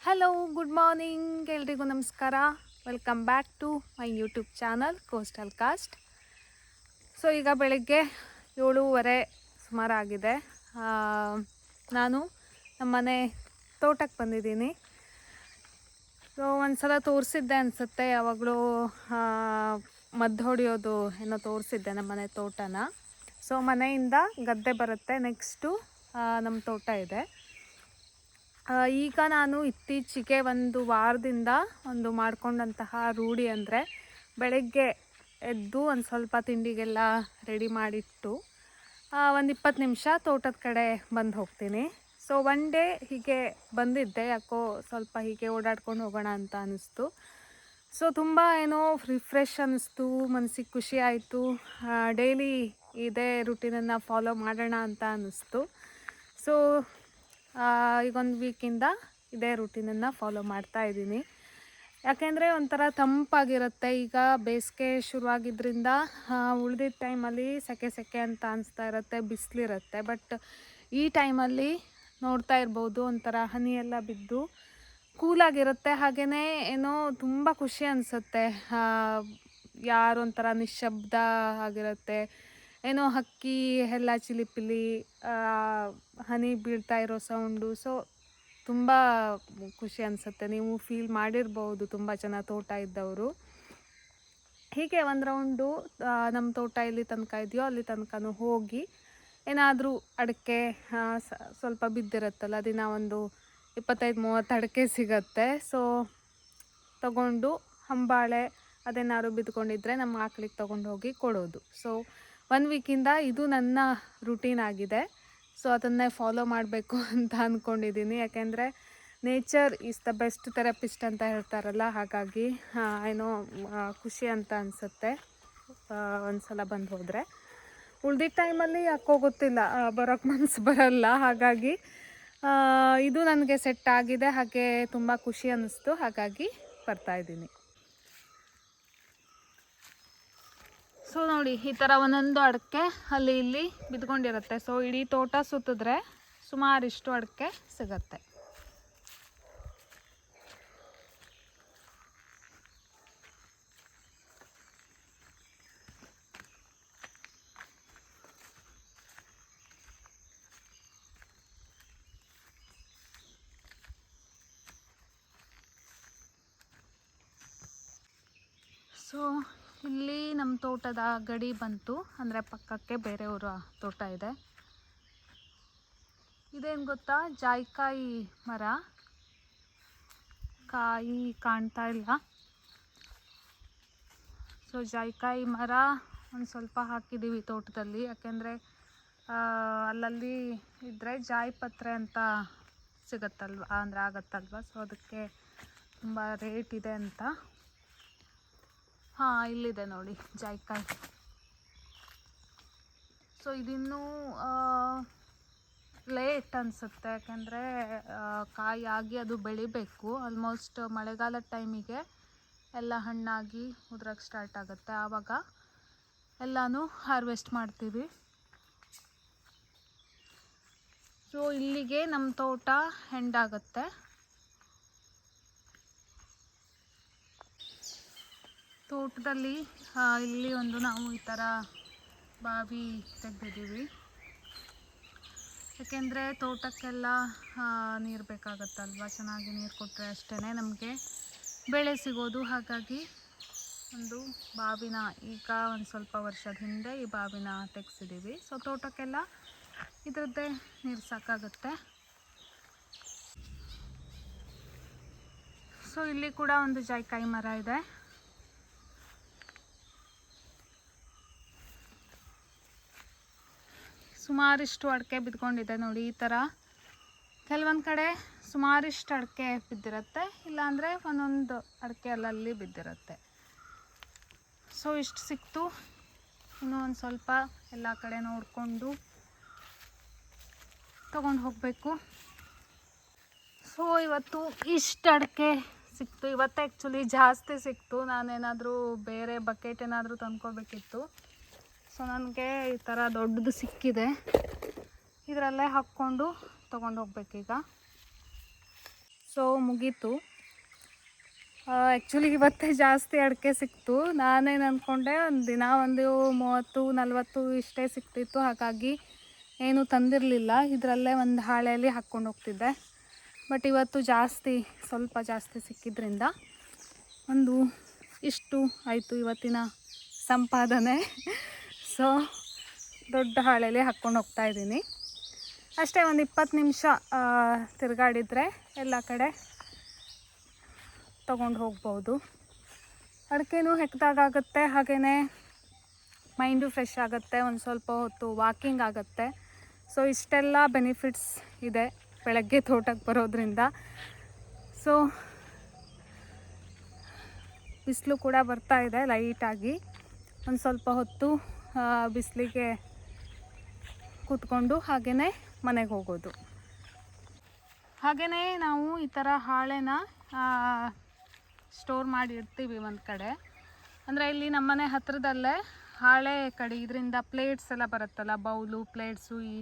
Hello, good morning ಎಲ್ರಿಗೂ ನಮಸ್ಕಾರ. Welcome back to my YouTube channel coastal cast. So ಈಗ ಬೆಳಗ್ಗೆ 7:30 ಸುಮಾರಾಗಿದೆ. ನಾನು ನಮ್ಮನೆ ತೋಟಕ್ಕೆ ಬಂದಿದ್ದೀನಿ. ಸೊ ಒಂದ್ಸಲ ತೋರಿಸಿದ್ದೆ ಅನಿಸುತ್ತೆ, ಯಾವಾಗಲೂ ಮದ್ದು ಹೊಡೆಯೋದು ಏನೋ ತೋರಿಸಿದ್ದೆ ನಮ್ಮನೆ ತೋಟನ. ಸೊ ಮನೆಯಿಂದ ಗದ್ದೆ ಬರುತ್ತೆ, ನೆಕ್ಸ್ಟು ನಮ್ಮ ತೋಟ ಇದೆ. ಈಗ ನಾನು ಇತ್ತೀಚೆಗೆ ಒಂದು ವಾರದಿಂದ ಮಾಡಿಕೊಂಡಂತಹ ರೂಢಿ ಅಂದರೆ, ಬೆಳಗ್ಗೆ ಎದ್ದು ಒಂದು ಸ್ವಲ್ಪ ತಿಂಡಿಗೆಲ್ಲ ರೆಡಿ ಮಾಡಿಟ್ಟು ಒಂದು 20 ನಿಮಿಷ ತೋಟದ ಕಡೆ ಬಂದು ಹೋಗ್ತೀನಿ. ಸೊ ಒನ್ ಡೇ ಹೀಗೆ ಬಂದಿದ್ದೆ, ಯಾಕೋ ಸ್ವಲ್ಪ ಹೀಗೆ ಓಡಾಡ್ಕೊಂಡು ಹೋಗೋಣ ಅಂತ ಅನ್ನಿಸ್ತು. ಸೊ ತುಂಬ ಏನೋ ರಿಫ್ರೆಶ್ ಅನ್ನಿಸ್ತು, ಮನಸ್ಸಿಗೆ ಖುಷಿ ಆಯಿತು. ಡೈಲಿ ಇದೇ ರುಟೀನನ್ನು ಫಾಲೋ ಮಾಡೋಣ ಅಂತ ಅನ್ನಿಸ್ತು. ಸೊ ಈಗ ಒಂದು ವೀಕಿಂದ ಇದೇ ರೂಟೀನನ್ನು ಫಾಲೋ ಮಾಡ್ತಾ ಇದ್ದೀನಿ. ಯಾಕೆಂದರೆ ಒಂಥರ ತಂಪಾಗಿರುತ್ತೆ. ಈಗ ಬೇಸಿಗೆ ಶುರುವಾಗಿದ್ದರಿಂದ ಉಳಿದಿದ್ದ ಟೈಮಲ್ಲಿ ಸೆಕೆ ಅಂತ ಅನಿಸ್ತಾ ಇರುತ್ತೆ, ಬಿಸಿಲಿರುತ್ತೆ. ಬಟ್ ಈ ಟೈಮಲ್ಲಿ ನೋಡ್ತಾ ಇರ್ಬೋದು, ಒಂಥರ ಹನಿ ಎಲ್ಲ ಬಿದ್ದು ಕೂಲಾಗಿರುತ್ತೆ. ಹಾಗೆಯೇ ಏನೋ ತುಂಬ ಖುಷಿ ಅನಿಸುತ್ತೆ. ಯಾರು ಒಂಥರ ನಿಶ್ಶಬ್ದ ಆಗಿರುತ್ತೆ, ಏನೋ ಹಕ್ಕಿ ಎಲ್ಲ ಚಿಲಿಪಿಲಿ ಹನಿ ಬೀಳ್ತಾ ಇರೋ ಸೌಂಡು. ಸೊ ತುಂಬ ಖುಷಿ ಅನಿಸುತ್ತೆ. ನೀವು ಫೀಲ್ ಮಾಡಿರ್ಬೋದು ತುಂಬ ಜನ ತೋಟ ಇದ್ದವರು. ಹೀಗೆ ಒಂದು ರೌಂಡು ನಮ್ಮ ತೋಟ ಎಲ್ಲಿ ತನಕ ಇದೆಯೋ ಅಲ್ಲಿ ತನಕನೂ ಹೋಗಿ, ಏನಾದರೂ ಅಡಿಕೆ ಸ್ವಲ್ಪ ಬಿದ್ದಿರುತ್ತಲ್ಲ, ದಿನ ಒಂದು 25-30 ಅಡಿಕೆ ಸಿಗತ್ತೆ. ಸೊ ತಗೊಂಡು ಹಂಬಾಳೆ ಅದೇನಾದ್ರು ಬಿದ್ದುಕೊಂಡಿದ್ರೆ ನಮ್ಮ ಆಕಳಿಗೆ ತೊಗೊಂಡು ಹೋಗಿ ಕೊಡೋದು. ಸೊ 1 ವೀಕಿಂದ ಇದು ನನ್ನ ರುಟೀನ್ ಆಗಿದೆ. ಸೊ ಅದನ್ನೇ ಫಾಲೋ ಮಾಡಬೇಕು ಅಂತ ಅಂದ್ಕೊಂಡಿದ್ದೀನಿ. ಯಾಕೆಂದರೆ nature is the best therapist ಅಂತ ಹೇಳ್ತಾರಲ್ಲ, ಹಾಗಾಗಿ ಏನೋ ಖುಷಿ ಅಂತ ಅನಿಸುತ್ತೆ ಒಂದು ಸಲ ಬಂದು ಹೋದರೆ. ಉಳ್ದಿದ್ದ ಟೈಮಲ್ಲಿ ಯಾಕೋ ಗೊತ್ತಿಲ್ಲ, ಬರೋಕ್ಕೆ ಮನಸ್ಸು ಬರಲ್ಲ. ಹಾಗಾಗಿ ಇದು ನನಗೆ ಸೆಟ್ ಆಗಿದೆ, ಹಾಗೆ ತುಂಬ ಖುಷಿ ಅನ್ನಿಸ್ತು, ಹಾಗಾಗಿ ಬರ್ತಾಯಿದ್ದೀನಿ. ಸೊ ನೋಡಿ, ಈ ಥರ ಒಂದೊಂದು ಅಡಿಕೆ ಅಲ್ಲಿ ಇಲ್ಲಿ ಬಿದ್ಕೊಂಡಿರುತ್ತೆ. ಸೊ ಇಡೀ ತೋಟ ಸುತ್ತಿದ್ರೆ ಸುಮಾರಿಷ್ಟು ಅಡಿಕೆ ಸಿಗತ್ತೆ. ಸೊ ಇಲ್ಲಿ ನಮ್ಮ ತೋಟದ ಗಡಿ ಬಂತು, ಅಂದರೆ ಪಕ್ಕಕ್ಕೆ ಬೇರೆಯವರ ತೋಟ ಇದೆ. ಇದೇನು ಗೊತ್ತಾ, ಜಾಯಿಕಾಯಿ ಮರ. ಕಾಯಿ ಕಾಣ್ತಾ ಇಲ್ಲ. ಸೊ ಜಾಯಿಕಾಯಿ ಮರ ಒಂದು ಸ್ವಲ್ಪ ಹಾಕಿದ್ದೀವಿ ತೋಟದಲ್ಲಿ. ಯಾಕೆಂದರೆ ಅಲ್ಲಲ್ಲಿ ಇದ್ದರೆ ಜಾಯಿಪತ್ರೆ ಅಂತ ಸಿಗತ್ತಲ್ವ, ಅಂದರೆ ಆಗತ್ತಲ್ವ. ಸೊ ಅದಕ್ಕೆ ತುಂಬ ರೇಟ್ ಇದೆ ಅಂತ. ಇಲ್ಲಿದೆ ನೋಡಿ ಜಾಯಿಕಾಯಿ. ಸೊ ಇದಿನ್ನೂ ಲೇಟ್ ಅನಿಸುತ್ತೆ, ಯಾಕೆಂದರೆ ಕಾಯಿ ಆಗಿ ಅದು ಬೆಳಿಬೇಕು. ಆಲ್ಮೋಸ್ಟ್ ಮಳೆಗಾಲದ ಟೈಮಿಗೆ ಎಲ್ಲ ಹಣ್ಣಾಗಿ ಉದ್ರಕ್ಕೆ ಸ್ಟಾರ್ಟ್ ಆಗುತ್ತೆ, ಆವಾಗ ಎಲ್ಲನೂ ಹಾರ್ವೆಸ್ಟ್ ಮಾಡ್ತೀವಿ. ಸೊ ಇಲ್ಲಿಗೆ ನಮ್ಮ ತೋಟ ಹೆಂಡಾಗುತ್ತೆ. ತೋಟದಲ್ಲಿ ಇಲ್ಲಿ ನಾವು ಈ ಥರ ಬಾವಿ ತೆಗೆದಿದ್ದೀವಿ. ಯಾಕೆಂದರೆ ತೋಟಕ್ಕೆಲ್ಲ ನೀರು ಬೇಕಾಗತ್ತಲ್ವ, ಚೆನ್ನಾಗಿ ನೀರು ಕೊಟ್ಟರೆ ಅಷ್ಟೇ ನಮಗೆ ಬೆಳೆ ಸಿಗೋದು. ಹಾಗಾಗಿ ಒಂದು ಬಾವಿನ ಈಗ ಒಂದು ಸ್ವಲ್ಪ ವರ್ಷದ ಹಿಂದೆ ಈ ಬಾವಿನ ತೆಗೆಸಿದ್ದೀವಿ. ಸೊ ತೋಟಕ್ಕೆಲ್ಲ ಇದರದ್ದೇ ನೀರು ಸಾಕಾಗುತ್ತೆ. ಸೊ ಇಲ್ಲಿ ಕೂಡ ಒಂದು ಜಾಯಿಕಾಯಿ ಮರ ಇದೆ. ಸುಮಾರಿಷ್ಟು ಅಡಿಕೆ ಬಿದ್ಕೊಂಡಿದೆ ನೋಡಿ. ಈ ಥರ ಕೆಲವೊಂದು ಕಡೆ ಸುಮಾರಿಷ್ಟು ಅಡಿಕೆ ಬಿದ್ದಿರುತ್ತೆ, ಇಲ್ಲಾಂದರೆ ಒಂದೊಂದು ಅಡಿಕೆ ಅಲ್ಲಲ್ಲಿ ಬಿದ್ದಿರುತ್ತೆ. ಸೊ ಇಷ್ಟು ಸಿಕ್ತು. ಇನ್ನೂ ಒಂದು ಸ್ವಲ್ಪ ಎಲ್ಲ ಕಡೆ ನೋಡಿಕೊಂಡು ತೊಗೊಂಡು ಹೋಗಬೇಕು. ಸೊ ಇವತ್ತು ಇಷ್ಟು ಅಡಿಕೆ ಸಿಕ್ತು. ಇವತ್ತು ಆ್ಯಕ್ಚುಲಿ ಜಾಸ್ತಿ ಸಿಕ್ತು. ನಾನೇನಾದರೂ ಬೇರೆ ಬಕೆಟ್ ಏನಾದರೂ ತಂದ್ಕೋಬೇಕಿತ್ತು. ಸೊ ನನಗೆ ಈ ಥರ ದೊಡ್ಡದು ಸಿಕ್ಕಿದೆ, ಇದರಲ್ಲೇ ಹಾಕ್ಕೊಂಡು ತೊಗೊಂಡು ಹೋಗ್ಬೇಕೀಗ. ಸೊ ಸೊ ಮುಗೀತು. ಆ್ಯಕ್ಚುಲಿ ಇವತ್ತೇ ಜಾಸ್ತಿ ಅಡಿಕೆ ಸಿಕ್ತು. ನಾನೇನು ಅಂದ್ಕೊಂಡೆ ಒಂದು ದಿನ ಒಂದು 30-40 ಇಷ್ಟೇ ಸಿಕ್ತಿತ್ತು, ಹಾಗಾಗಿ ಏನೂ ತಂದಿರಲಿಲ್ಲ. ಇದರಲ್ಲೇ ಒಂದು ಹಾಳೆಯಲ್ಲಿ ಹಾಕ್ಕೊಂಡು ಹೋಗ್ತಿದ್ದೆ. ಬಟ್ ಇವತ್ತು ಸ್ವಲ್ಪ ಜಾಸ್ತಿ ಸಿಕ್ಕಿದ್ರಿಂದ ಒಂದು ಇಷ್ಟು ಆಯಿತು ಇವತ್ತಿನ ಸಂಪಾದನೆ. ಸೊ ದೊಡ್ಡ ಹಾಳೆಯಲ್ಲಿ ಹಾಕ್ಕೊಂಡು ಹೋಗ್ತಾಯಿದ್ದೀನಿ. ಅಷ್ಟೇ ಒಂದು 20 ನಿಮಿಷ ತಿರುಗಾಡಿದರೆ ಎಲ್ಲ ಕಡೆ ತೊಗೊಂಡು ಹೋಗ್ಬೋದು. ಅಡಿಕೆನೂ ಹೆಕ್ದಾಗುತ್ತೆ, ಹಾಗೆಯೇ ಮೈಂಡು ಫ್ರೆಶ್ ಆಗುತ್ತೆ, ಒಂದು ಸ್ವಲ್ಪ ಹೊತ್ತು ವಾಕಿಂಗ್ ಆಗುತ್ತೆ. ಸೊ ಇಷ್ಟೆಲ್ಲ ಬೆನಿಫಿಟ್ಸ್ ಇದೆ ಬೆಳಗ್ಗೆ ತೋಟಕ್ಕೆ ಬರೋದ್ರಿಂದ. ಸೊ ಬಿಸಿಲು ಕೂಡ ಬರ್ತಾ ಇದೆ ಲೈಟಾಗಿ. ಒಂದು ಸ್ವಲ್ಪ ಹೊತ್ತು ಬಿಸಿಲಿಗೆ ಕೂತ್ಕೊಂಡು ಹಾಗೆಯೇ ಮನೆಗೆ ಹೋಗೋದು. ಹಾಗೆಯೇ ನಾವು ಈ ಥರ ಹಾಳೆನ ಸ್ಟೋರ್ ಮಾಡಿ ಇಡ್ತೀವಿ ಒಂದು ಕಡೆ. ಅಂದರೆ ಇಲ್ಲಿ ನಮ್ಮನೆ ಹತ್ತಿರದಲ್ಲೇ ಹಾಳೆ ಕಡೆ ಇದರಿಂದ ಪ್ಲೇಟ್ಸ್ ಎಲ್ಲ ಬರುತ್ತಲ್ಲ, ಬೌಲು ಪ್ಲೇಟ್ಸು, ಈ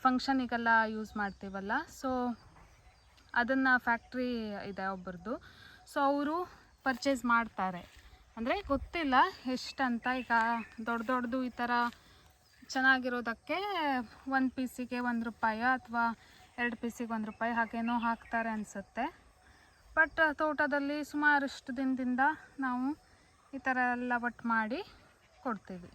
ಫಂಕ್ಷನಿಗೆಲ್ಲ ಯೂಸ್ ಮಾಡ್ತೀವಲ್ಲ. ಸೊ ಅದನ್ನು ಫ್ಯಾಕ್ಟ್ರಿ ಇದೆ ಒಬ್ಬರದು. ಸೊ ಅವರು ಪರ್ಚೇಸ್ ಮಾಡ್ತಾರೆ. ಅಂದರೆ ಗೊತ್ತಿಲ್ಲ ಎಷ್ಟಂತ. ಈಗ ದೊಡ್ಡದು ಈ ಥರ ಚೆನ್ನಾಗಿರೋದಕ್ಕೆ 1 ಪೀಸಿಗೆ ₹1 ಅಥವಾ 2 ಪೀಸಿಗೆ ₹1 ಹಾಗೇನೋ ಹಾಕ್ತಾರೆ ಅನಿಸುತ್ತೆ. ಬಟ್ ತೋಟದಲ್ಲಿ ಸುಮಾರಷ್ಟು ದಿನದಿಂದ ನಾವು ಈ ಥರ ಎಲ್ಲ ಒಟ್ಟು ಮಾಡಿ ಕೊಡ್ತೀವಿ.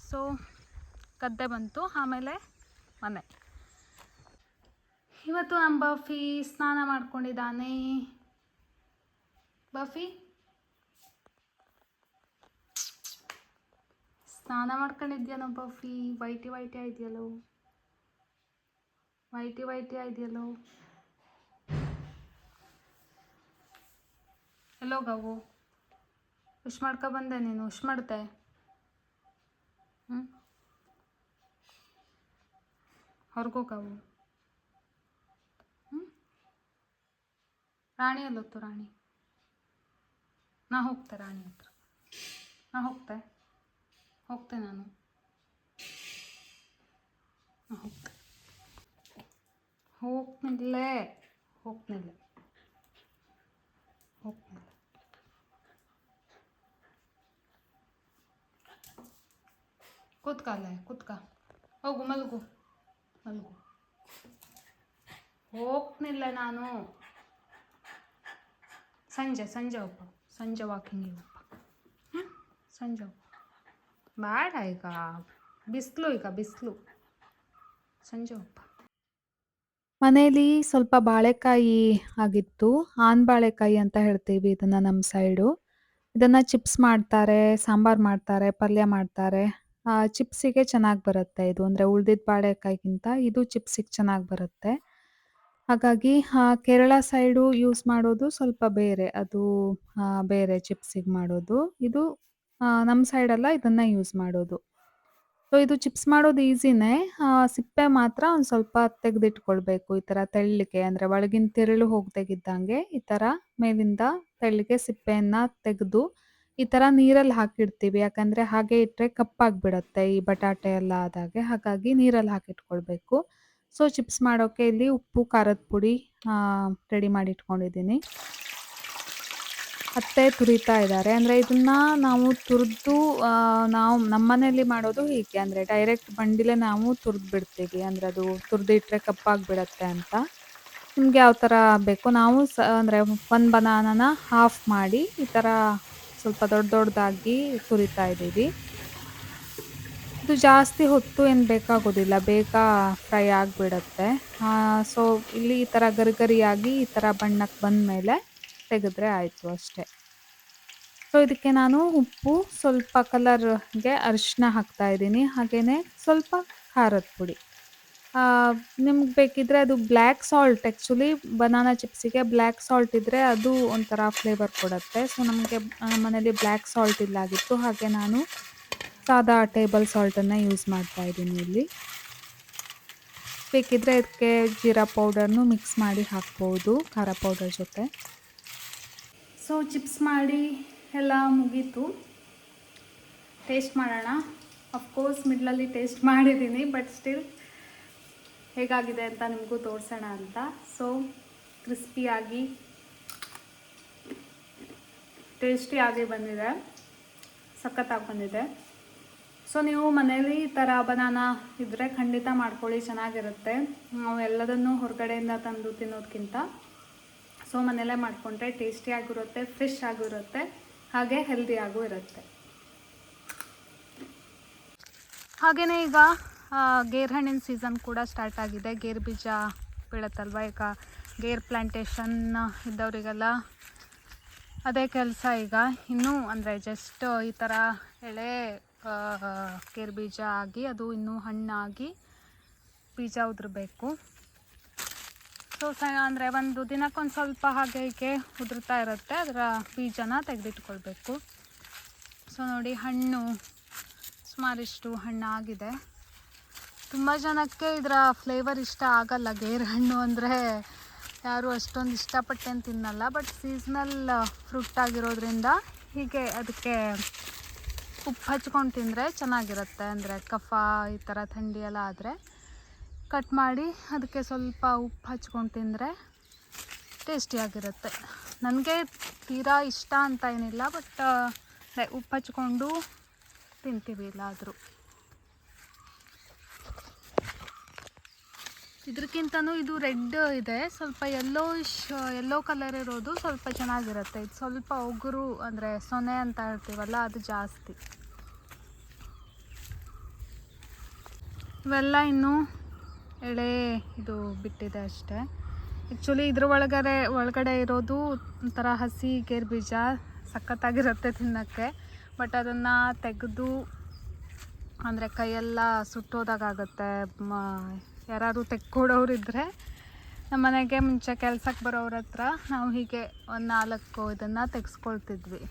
ಸೊ ಗದ್ದೆ ಬಂತು, ಆಮೇಲೆ ಮನೆ. ಇವತ್ತು ನಮ್ಮ ಬಫಿ ಸ್ನಾನ ಮಾಡ್ಕೊಂಡಿದ್ದಾನೆ. ಬಫಿ ಸ್ನಾನ ಮಾಡ್ಕೊಂಡಿದ್ಯಾನೋ ಬಫಿ? ವೈಟಿ ಇದೆಯಲ್ಲೋ, ವೈಟಿ ಇದೆಯಲ್ಲೋ. ಎಲ್ಲೋಗವು? ವಿಶ್ ಮಾಡ್ಕೊಬಂದೆ ನೀನು? ವಿಶ್ ಮಾಡ್ದೆ? ಹೊರಗೋಗವು. ರಾಣಿ ಎಲ್ಲೊತ್ತು? ರಾಣಿ ನಾ ಹೋಗ್ತೆ, ರಾಣಿ ಹತ್ರ ನಾ ಹೋಗ್ತೆ ನಾನು ಹೋಗ್ತಿಲ್ಲ. ಕೂತ್ಕ, ಹೋಗು, ಮಲ್ಗು. ಹೋಗ್ತಿಲ್ಲ ನಾನು. ಸಂಜೆ ಹೋಗ್ಪ, ಸಂಜೆ ವಾಕಿಂಗಿಗೆ ಹೋಗ್ಪ. ಸಂಜೆ ಹೋಗ್ಪ, ಬೇಡ ಈಗ ಬಿಸಿಲು. ಸಂಜೆ ಹೋಗ್ಪ. ಮನೇಲಿ ಸ್ವಲ್ಪ ಬಾಳೆಕಾಯಿ ಆಗಿತ್ತು. ಆನ್ ಬಾಳೆಕಾಯಿ ಅಂತ ಹೇಳ್ತೀವಿ ಇದನ್ನು ನಮ್ಮ ಸೈಡು. ಇದನ್ನು ಚಿಪ್ಸ್ ಮಾಡ್ತಾರೆ, ಸಾಂಬಾರು ಮಾಡ್ತಾರೆ, ಪಲ್ಯ ಮಾಡ್ತಾರೆ. ಚಿಪ್ಸಿಗೆ ಚೆನ್ನಾಗಿ ಬರುತ್ತೆ ಇದು. ಅಂದರೆ ಉಳ್ದಿದ್ದ ಬಾಳೆಕಾಯಿಗಿಂತ ಇದು ಚಿಪ್ಸಿಗೆ ಚೆನ್ನಾಗಿ ಬರುತ್ತೆ. ಹಾಗಾಗಿ ಕೇರಳ ಸೈಡು ಯೂಸ್ ಮಾಡೋದು ಸ್ವಲ್ಪ ಬೇರೆ. ಅದು ಬೇರೆ ಚಿಪ್ಸಿಗೆ ಮಾಡೋದು. ಇದು ನಮ್ಮ ಸೈಡೆಲ್ಲ ಇದನ್ನು ಯೂಸ್ ಮಾಡೋದು. ಸೊ ಇದು ಚಿಪ್ಸ್ ಮಾಡೋದು ಈಸಿನೇ. ಸಿಪ್ಪೆ ಮಾತ್ರ ಒಂದು ಸ್ವಲ್ಪ ತೆಗೆದಿಟ್ಕೊಳ್ಬೇಕು. ಈ ಥರ ತೆಳ್ಳಗೆ, ಅಂದರೆ ಒಳಗಿನ ತಿರುಳು ಹೋಗ್ದಾಗಿದ್ದಂಗೆ ಈ ಥರ ಮೇಲಿಂದ ತೆಳ್ಳಗೆ ಸಿಪ್ಪೆಯನ್ನು ತೆಗೆದು ಈ ಥರ ನೀರಲ್ಲಿ ಹಾಕಿಡ್ತೀವಿ. ಯಾಕಂದರೆ ಹಾಗೆ ಇಟ್ಟರೆ ಕಪ್ಪಾಗಿಬಿಡತ್ತೆ ಈ ಬಟಾಟೆ ಎಲ್ಲ ಆದಾಗೆ. ಹಾಗಾಗಿ ನೀರಲ್ಲಿ ಹಾಕಿಟ್ಕೊಳ್ಬೇಕು. ಸೊ ಚಿಪ್ಸ್ ಮಾಡೋಕ್ಕೆ ಇಲ್ಲಿ ಉಪ್ಪು, ಖಾರದ ಪುಡಿ ರೆಡಿ ಮಾಡಿ ಇಟ್ಕೊಂಡಿದ್ದೀನಿ. ಅತ್ತೆ ತುರಿತಾ ಇದ್ದಾರೆ. ಅಂದರೆ ಇದನ್ನು ನಾವು ತುರಿದು ನಮ್ಮ ಮನೆಯಲ್ಲಿ ಮಾಡೋದು ಹೀಗೆ. ಅಂದರೆ ಡೈರೆಕ್ಟ್ ಬಂಡಿಲೇ ನಾವು ತುರಿದು ಬಿಡ್ತೀವಿ. ಅಂದರೆ ಅದು ತುರಿದಿಟ್ರೆ ಕಪ್ಪಾಗಿಬಿಡತ್ತೆ ಅಂತ. ನಿಮಗೆ ಯಾವ ಥರ ಬೇಕು. ನಾವು ಅಂದರೆ ಒಂದು ಬನಾನನ ಹಾಫ್ ಮಾಡಿ ಈ ಥರ ಸ್ವಲ್ಪ ದೊಡ್ಡದಾಗಿ ತುರಿತಾ ಇದ್ದೀವಿ. ಇದು ಜಾಸ್ತಿ ಹೊತ್ತು ಏನು ಬೇಕಾಗೋದಿಲ್ಲ, ಬೇಗ ಫ್ರೈ ಆಗಿಬಿಡತ್ತೆ. ಸೊ ಇಲ್ಲಿ ಈ ಥರ ಗರಿಗರಿಯಾಗಿ ಈ ಥರ ಬಣ್ಣಕ್ಕೆ ಬಂದಮೇಲೆ ತೆಗೆದ್ರೆ ಆಯಿತು ಅಷ್ಟೇ. ಸೊ ಇದಕ್ಕೆ ನಾನು ಉಪ್ಪು, ಸ್ವಲ್ಪ ಕಲರ್ಗೆ ಅರಿಶಿನ ಹಾಕ್ತಾಯಿದ್ದೀನಿ. ಹಾಗೆಯೇ ಸ್ವಲ್ಪ ಖಾರದ ಪುಡಿ. ನಿಮ್ಗೆ ಬೇಕಿದ್ದರೆ ಅದು ಬ್ಲ್ಯಾಕ್ ಸಾಲ್ಟ್, ಆ್ಯಕ್ಚುಲಿ ಬನಾನಾ ಚಿಪ್ಸಿಗೆ ಬ್ಲ್ಯಾಕ್ ಸಾಲ್ಟ್ ಇದ್ದರೆ ಅದು ಒಂಥರ ಫ್ಲೇವರ್ ಕೊಡುತ್ತೆ. ಸೊ ನಮಗೆ ಮನೇಲಿ ಬ್ಲ್ಯಾಕ್ ಸಾಲ್ಟ್ ಇಲ್ಲಾಗಿತ್ತು, ಹಾಗೆ ನಾನು ಸಾದಾ ಟೇಬಲ್ ಸಾಲ್ಟನ್ನು ಯೂಸ್ ಮಾಡ್ತಾಯಿದ್ದೀನಿ ಇಲ್ಲಿ. ಬೇಕಿದ್ದರೆ ಇದಕ್ಕೆ ಜೀರಾ ಪೌಡರ್ನು ಮಿಕ್ಸ್ ಮಾಡಿ ಹಾಕ್ಬೋದು ಖಾರ ಪೌಡರ್ ಜೊತೆ. ಸೊ ಚಿಪ್ಸ್ ಮಾಡಿ ಎಲ್ಲ ಮುಗೀತು. ಟೇಸ್ಟ್ ಮಾಡೋಣ. ಅಫ್ಕೋರ್ಸ್ ಮಿಡ್ಲಲ್ಲಿ ಟೇಸ್ಟ್ ಮಾಡಿದ್ದೀನಿ, ಬಟ್ ಸ್ಟಿಲ್ ಹೇಗಾಗಿದೆ ಅಂತ ನಿಮಗೂ ತೋರಿಸೋಣ ಅಂತ. ಸೊ ಕ್ರಿಸ್ಪಿಯಾಗಿ ಟೇಸ್ಟಿಯಾಗಿ ಬಂದಿದೆ, ಸಖತ್ತಾಗಿ ಬಂದಿದೆ. ಸೊ ನೀವು ಮನೇಲಿ ಈ ಥರ ಬನಾನಾ ಇದ್ದರೆ ಖಂಡಿತ ಮಾಡ್ಕೊಳ್ಳಿ, ಚೆನ್ನಾಗಿರುತ್ತೆ. ನಾವು ಎಲ್ಲದನ್ನು ಹೊರಗಡೆಯಿಂದ ತಂದು ತಿನ್ನೋದಕ್ಕಿಂತ ಸೊ ಮನೆಯಲ್ಲೇ ಮಾಡಿಕೊಂಡ್ರೆ ಟೇಸ್ಟಿಯಾಗಿರುತ್ತೆ, ಫ್ರೆಶ್ ಆಗಿರುತ್ತೆ, ಹಾಗೆ ಹೆಲ್ದಿಯಾಗೂ ಇರುತ್ತೆ. ಹಾಗೆಯೇ ಈಗ ಗೇರ್ ಹಣ್ಣಿನ ಸೀಸನ್ ಕೂಡ ಸ್ಟಾರ್ಟ್ ಆಗಿದೆ. ಗೇರು ಬೀಜ ಬೀಳುತ್ತಲ್ವ, ಈಗ ಗೇರ್ ಪ್ಲ್ಯಾಂಟೇಷನ್ ಇದ್ದವರಿಗೆಲ್ಲ ಅದೇ ಕೆಲಸ. ಈಗ ಇನ್ನೂ ಅಂದರೆ ಜಸ್ಟ್ ಈ ಥರ ಎಳೆ ಗೇರು ಬೀಜ ಆಗಿ ಅದು ಇನ್ನೂ ಹಣ್ಣಾಗಿ ಬೀಜ ಉದುರಬೇಕು. ಸೊ ಅಂದರೆ ಒಂದು ದಿನಕ್ಕೊಂದು ಸ್ವಲ್ಪ ಹಾಗೆ ಹೀಗೆ ಉದುರ್ತಾ ಇರುತ್ತೆ, ಅದರ ಬೀಜನ ತೆಗೆದಿಟ್ಕೊಳ್ಬೇಕು. ಸೊ ನೋಡಿ, ಹಣ್ಣು ಸುಮಾರಿಷ್ಟು ಹಣ್ಣಾಗಿದೆ. ತುಂಬ ಜನಕ್ಕೆ ಇದರ ಫ್ಲೇವರ್ ಇಷ್ಟ ಆಗಲ್ಲ. ಗೇರು ಹಣ್ಣು ಅಂದರೆ ಯಾರು ಅಷ್ಟೊಂದು ಇಷ್ಟಪಟ್ಟೇನು ತಿನ್ನಲ್ಲ, ಬಟ್ ಸೀಸ್ನಲ್ ಫ್ರೂಟ್ ಆಗಿರೋದ್ರಿಂದ ಹೀಗೆ ಅದಕ್ಕೆ ಉಪ್ಪು ಹಚ್ಕೊಂಡು ತಿಂದರೆ ಚೆನ್ನಾಗಿರುತ್ತೆ. ಅಂದರೆ ಕಫ ಈ ಥರ ಥಂಡಿ ಎಲ್ಲ ಆದರೆ ಕಟ್ ಮಾಡಿ ಅದಕ್ಕೆ ಸ್ವಲ್ಪ ಉಪ್ಪು ಹಚ್ಕೊಂಡು ತಿಂದರೆ ಟೇಸ್ಟಿಯಾಗಿರುತ್ತೆ. ನನಗೆ ತೀರಾ ಇಷ್ಟ ಅಂತ ಏನಿಲ್ಲ, ಬಟ್ ಉಪ್ಪು ಹಚ್ಕೊಂಡು ತಿಂತೀವಿ ಎಲ್ಲಾದರೂ. ಇದಕ್ಕಿಂತನೂ ಇದು ರೆಡ್ ಇದೆ, ಸ್ವಲ್ಪ ಯೆಲ್ಲೋ ಕಲರ್ ಇರೋದು ಸ್ವಲ್ಪ ಚೆನ್ನಾಗಿರುತ್ತೆ. ಇದು ಸ್ವಲ್ಪ ಒಗುರು ಅಂದರೆ ಸೊನೆ ಅಂತ ಹೇಳ್ತೀವಲ್ಲ, ಅದು ಜಾಸ್ತಿ. ಇವೆಲ್ಲ ಇನ್ನೂ ಎಳೆ ಇದು ಬಿಟ್ಟಿದೆ ಅಷ್ಟೇ. ಆ್ಯಕ್ಚುಲಿ ಇದ್ರ ಒಳಗಡೆ ಇರೋದು ಒಂಥರ ಹಸಿ ಗೇರು ಬೀಜ, ಸಖತ್ತಾಗಿರುತ್ತೆ ತಿನ್ನೋಕ್ಕೆ. ಬಟ್ ಅದನ್ನು ತೆಗೆದು ಅಂದರೆ ಕೈಯೆಲ್ಲ ಸುಟ್ಟೋದಾಗುತ್ತೆ. ಯಾರಾದ್ರು ತೆಕ್ಕೊಡೋರಿದ್ದರೆ ನಮ್ಮ ಮನೆಗೆ ಮುಂಚೆ ಕೆಲಸಕ್ಕೆ ಬರೋರ ಹತ್ರ ನಾವು ಹೀಗೆ ಒಂದು 4 ಇದನ್ನು ತೆಗೆಸ್ಕೊಳ್ತಿದ್ವಿ.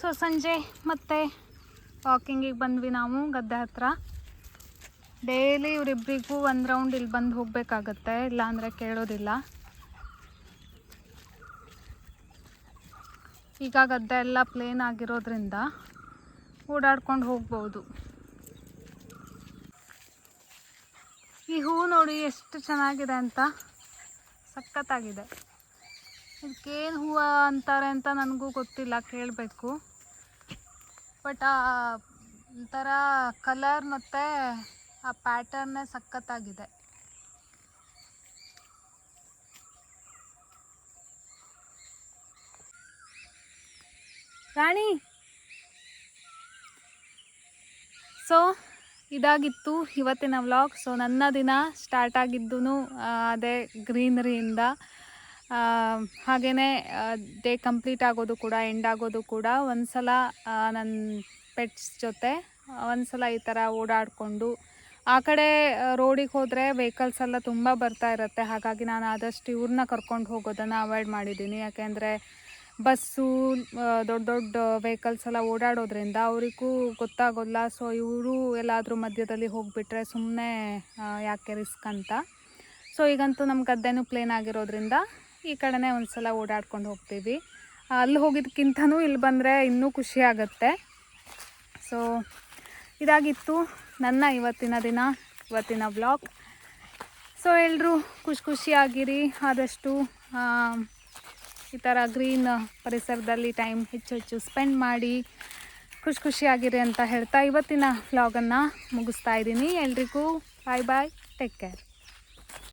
ಸೊ ಸಂಜೆ ಮತ್ತೆ ವಾಕಿಂಗಿಗೆ ಬಂದ್ವಿ ನಾವು ಗದ್ದೆ ಹತ್ರ. ಡೈಲಿ ಇವರಿಬ್ಬರಿಗೂ ಒಂದು ರೌಂಡ್ ಇಲ್ಲಿ ಬಂದು ಹೋಗಬೇಕಾಗತ್ತೆ, ಇಲ್ಲಾಂದರೆ ಕೇಳೋದಿಲ್ಲ. ಈಗ ಗದ್ದೆ ಎಲ್ಲ ಪ್ಲೇನ್ ಆಗಿರೋದ್ರಿಂದ ಓಡಾಡ್ಕೊಂಡು ಹೋಗ್ಬೋದು. ಈ ಹೂವು ನೋಡಿ ಎಷ್ಟು ಚೆನ್ನಾಗಿದೆ ಅಂತ, ಸಖತ್ತಾಗಿದೆ. ಇದಕ್ಕೇನು ಹೂವು ಅಂತಾರೆ ಅಂತ ನನಗೂ ಗೊತ್ತಿಲ್ಲ, ಕೇಳಬೇಕು. ಬಟ್ ಆ ಒಂಥರ ಕಲರ್ ಮತ್ತು ಆ ಪ್ಯಾಟರ್ನೇ ಸಖತ್ತಾಗಿದೆ. ರಾಣಿ. ಸೊ ಇದಾಗಿತ್ತು ಇವತ್ತಿನ ವ್ಲಾಗ್. ಸೊ ನನ್ನ ದಿನ ಸ್ಟಾರ್ಟ್ ಆಗಿದ್ದು ಅದೇ ಗ್ರೀನರಿಯಿಂದ. ಹಾಗೆಯೇ ಡೇ ಕಂಪ್ಲೀಟ್ ಆಗೋದು ಕೂಡ, ಎಂಡ್ ಆಗೋದು ಕೂಡ ಒಂದು ಸಲ ನನ್ನ ಪೆಟ್ಸ್ ಜೊತೆ ಒಂದು ಸಲ ಈ ಥರ ಓಡಾಡಿಕೊಂಡು. ಆ ಕಡೆ ರೋಡಿಗೆ ಹೋದರೆ ವೆಹಿಕಲ್ಸ್ ಎಲ್ಲ ತುಂಬ ಬರ್ತಾ ಇರುತ್ತೆ, ಹಾಗಾಗಿ ನಾನು ಆದಷ್ಟು ಇವ್ರನ್ನ ಕರ್ಕೊಂಡು ಹೋಗೋದನ್ನು ಅವಾಯ್ಡ್ ಮಾಡಿದ್ದೀನಿ. ಯಾಕೆಂದರೆ ಬಸ್ಸು ದೊಡ್ಡ ದೊಡ್ಡ ವೆಹಿಕಲ್ಸ್ ಎಲ್ಲ ಓಡಾಡೋದ್ರಿಂದ ಅವರಿಗೂ ಗೊತ್ತಾಗೋಲ್ಲ. ಸೊ ಇವರು ಎಲ್ಲಾದರೂ ಮಧ್ಯದಲ್ಲಿ ಹೋಗಿಬಿಟ್ರೆ ಸುಮ್ಮನೆ ಯಾಕೆ ರಿಸ್ಕ್ ಅಂತ. ಸೊ ಈಗಂತೂ ನಮ್ಮ ಗದ್ದೆನೂ ಪ್ಲೇನ್ ಆಗಿರೋದ್ರಿಂದ ಈ ಕಡೆನೇ ಒಂದು ಸಲ ಓಡಾಡ್ಕೊಂಡು ಹೋಗ್ತೀವಿ. ಅಲ್ಲಿ ಹೋಗಿದ್ದಕ್ಕಿಂತನೂ ಇಲ್ಲಿ ಬಂದರೆ ಇನ್ನೂ ಖುಷಿ ಆಗುತ್ತೆ. ಸೊ ಇದಾಗಿತ್ತು ನನ್ನ ಇವತ್ತಿನ ವ್ಲಾಗ್. ಸೊ ಎಲ್ಲರೂ ಖುಷಿಯಾಗಿರಿ, ಆದಷ್ಟು ಈ ಥರ ಗ್ರೀನ್ ಪರಿಸರದಲ್ಲಿ ಟೈಮ್ ಹೆಚ್ಚು ಸ್ಪೆಂಡ್ ಮಾಡಿ ಖುಷಿಯಾಗಿರಿ ಅಂತ ಹೇಳ್ತಾ ಇವತ್ತಿನ ವ್ಲಾಗನ್ನು ಮುಗಿಸ್ತಾ ಇದ್ದೀನಿ. ಎಲ್ರಿಗೂ ಬಾಯ್, ಟೇಕ್ ಕೇರ್.